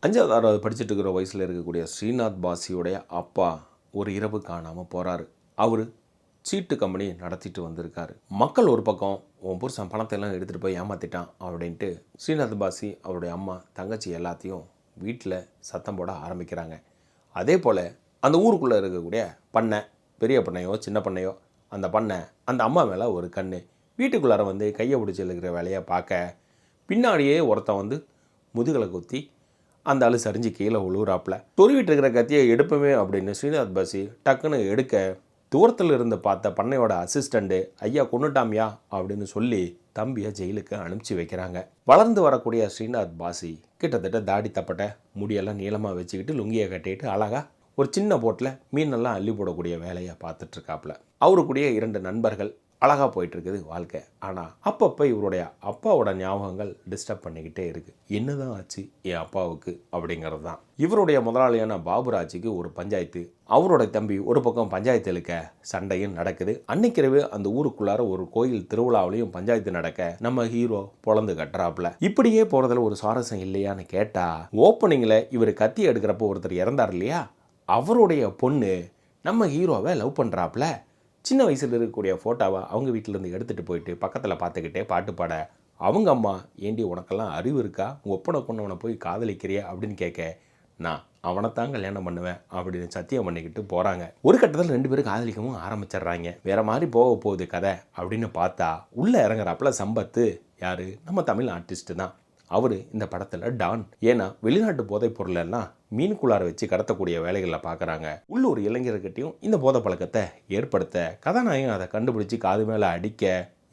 5வது 6வது படிச்சுட்டு இருக்கிற வயசில் இருக்கக்கூடிய ஸ்ரீநாத் பாசியோடைய அப்பா ஒரு இரவு காணாமல் போகிறாரு. அவர் சீட்டு கம்பெனி நடத்திட்டு வந்திருக்காரு. மக்கள் ஒரு பக்கம் உன் புருஷன் பணத்தை எல்லாம் எடுத்துகிட்டு போய் ஏமாற்றிட்டான் அப்படின்ட்டு ஸ்ரீநாத் பாசி அவருடைய அம்மா தங்கச்சி எல்லாத்தையும் வீட்டில் சத்தம் போட ஆரம்பிக்கிறாங்க. அதே போல் அந்த ஊருக்குள்ளே இருக்கக்கூடிய பண்ணை, பெரிய பண்ணையோ சின்ன பண்ணையோ, அந்த பண்ணை அந்த அம்மா மேலே ஒரு கண். வீட்டுக்குள்ளார வந்து கையை பிடிச்சி இருக்கிற வேலையை பார்க்க பின்னாடியே ஒருத்தன் வந்து முதுகலை குத்தி அந்த ஆள் சரிஞ்சு கீழே உழுவுறாப்புல. தொருவிட்டு இருக்கிற கத்தியை எடுப்போமே அப்படின்னு ஸ்ரீநாத் பாசி டக்குன்னு எடுக்க, தூரத்தில் இருந்து பார்த்த பண்ணையோட அசிஸ்டண்ட்டு ஐயா கொண்டுட்டாமியா அப்படின்னு சொல்லி தம்பியை ஜெயிலுக்கு அனுப்பிச்சி வைக்கிறாங்க. வளர்ந்து வரக்கூடிய ஸ்ரீநாத் பாசி கிட்டத்தட்ட தாடி தப்பட்ட முடியெல்லாம் நீளமாக வச்சுக்கிட்டு லுங்கியை கட்டிட்டு அழகாக ஒரு சின்ன போட்டில் மீனெல்லாம் அள்ளி போடக்கூடிய வேலையை பார்த்துட்ருக்காப்புல. அவரு கூடிய 2 நண்பர்கள், அழகாக போயிட்டுருக்குது வாழ்க்கை. ஆனால் அப்பப்போ இவருடைய அப்பாவோட ஞாபகங்கள் டிஸ்டர்ப் பண்ணிக்கிட்டே இருக்குது. என்னதான் ஆச்சு என் அப்பாவுக்கு அப்படிங்கிறது தான். இவருடைய முதலாளியான பாபுராஜுக்கு ஒரு பஞ்சாயத்து, அவரோட தம்பி ஒரு பக்கம் பஞ்சாயத்து இழுக்க சண்டையும் நடக்குது. அன்னைக்கிரவு அந்த ஊருக்குள்ளார ஒரு கோயில் திருவிழாவிலையும் பஞ்சாயத்து நடக்க நம்ம ஹீரோ பொழந்து கட்டுறாப்புல. இப்படியே போகிறதுல ஒரு சுவாரஸ்யம் இல்லையான்னு கேட்டால், ஓப்பனிங்கில் இவர் கத்தி எடுக்கிறப்போ ஒருத்தர் இறந்தார் இல்லையா, அவருடைய பொண்ணு நம்ம ஹீரோவை லவ் பண்ணுறாப்புல. சின்ன வயசில் இருக்கக்கூடிய ஃபோட்டோவை அவங்க வீட்டிலேருந்து எடுத்துகிட்டு போயிட்டு பக்கத்தில் பார்த்துக்கிட்டே பாட்டு பாட, அவங்க அம்மா ஏண்டி உனக்கெல்லாம் அறிவு இருக்கா, உங்கள் ஒப்பனை பொண்ணவனை போய் காதலிக்கிறியா அப்படின்னு கேட்க, நான் அவனைத்தான் கல்யாணம் பண்ணுவேன் அப்படின்னு சத்தியம் பண்ணிக்கிட்டு போகிறாங்க. ஒரு கட்டத்தில் 2 பேரும் காதலிக்கவும் ஆரம்பிச்சிடுறாங்க. வேறு மாதிரி போக போகுது கதை அப்படின்னு பார்த்தா, உள்ளே இறங்குறாப்புல சம்பத்து. யார்? நம்ம தமிழ் ஆர்டிஸ்ட்டு தான். அவர் இந்த படத்தில் டான். ஏன்னா வெளிநாட்டு போதைப் பொருள் எல்லாம் மீனுக்குள்ளார வச்சு கடத்தக்கூடிய வேலைகளில் பார்க்குறாங்க. உள்ளூர் இளைஞர்கிட்டையும் இந்த போதை பழக்கத்தை ஏற்படுத்த கதாநாயகன் அதை கண்டுபிடிச்சி காது மேலே அடிக்க,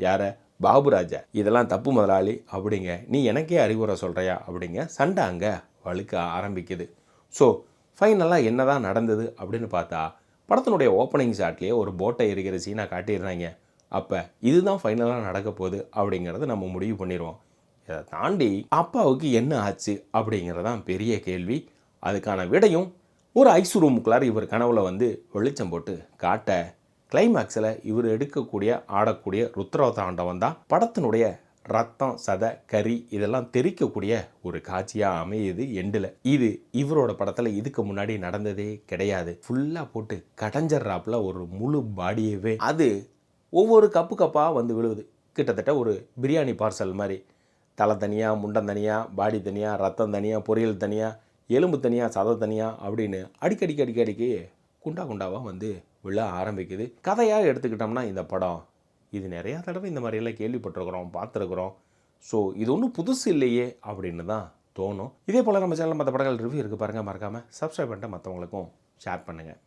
யாரை? பாபுராஜா. இதெல்லாம் தப்பு முதலாளி அப்படிங்க, நீ எனக்கே அறிவுரை சொல்கிறியா அப்படிங்க சண்டை அங்கே வழுக்க ஆரம்பிக்குது. ஸோ ஃபைனலாக என்ன தான் நடந்தது அப்படின்னு பார்த்தா, படத்தினுடைய ஓப்பனிங் ஷாட்லேயே ஒரு போட்டை எரிக்கிற சீனாக காட்டிடுறாங்க. அப்போ இதுதான் ஃபைனலாக நடக்க போகுது அப்படிங்கிறத நம்ம முடிவு பண்ணிடுவோம். இதை தாண்டி அப்பாவுக்கு என்ன ஆச்சு அப்படிங்கிறதான் பெரிய கேள்வி. அதுக்கான விடையும் ஒரு ஐஸ் ரூமுக்குள்ளார இவர் கனவுல வந்து வெளிச்சம் போட்டு காட்ட, கிளைமேக்ஸில் இவர் எடுக்கக்கூடிய ஆடக்கூடிய ருத்ரதாண்டவன் தான் படத்தினுடைய ரத்தம் சதை கறி இதெல்லாம் தெரிக்கக்கூடிய ஒரு காட்சியாக அமையுது எண்டில். இது இவரோட படத்தில் இதுக்கு முன்னாடி நடந்ததே கிடையாது. ஃபுல்லாக போட்டு கடைஞ்சர்றாப்புல ஒரு முழு பாடியவே. அது ஒவ்வொரு கப்பு கப்பாக வந்து விழுவுது. கிட்டத்தட்ட ஒரு பிரியாணி பார்சல் மாதிரி. தலை தனியாக, முண்டம் தனியாக, பாடி தனியாக, ரத்தம் தனியாக, பொரியல் தனியாக, எலும்பு தனியாக, சதை தனியாக அப்படின்னு அடிக்கடிக்கு குண்டா குண்டாவாக வந்து விழ ஆரம்பிக்குது. கதையாக எடுத்துக்கிட்டோம்னா இந்த படம் இது நிறையா தடவை இந்த மாதிரியெல்லாம் கேள்விப்பட்டிருக்கிறோம், பார்த்துருக்குறோம். ஸோ இது ஒன்றும் புதுசு இல்லையே அப்படின்னு தான் தோணும். இதே போல் நம்ம சேனலில் மற்ற படங்கள் ரிவ்யூ இருக்குது பாருங்கள். மறக்காமல் சப்ஸ்கிரைப் பண்ணிட்டு மற்றவங்களுக்கும் ஷேர் பண்ணுங்கள்.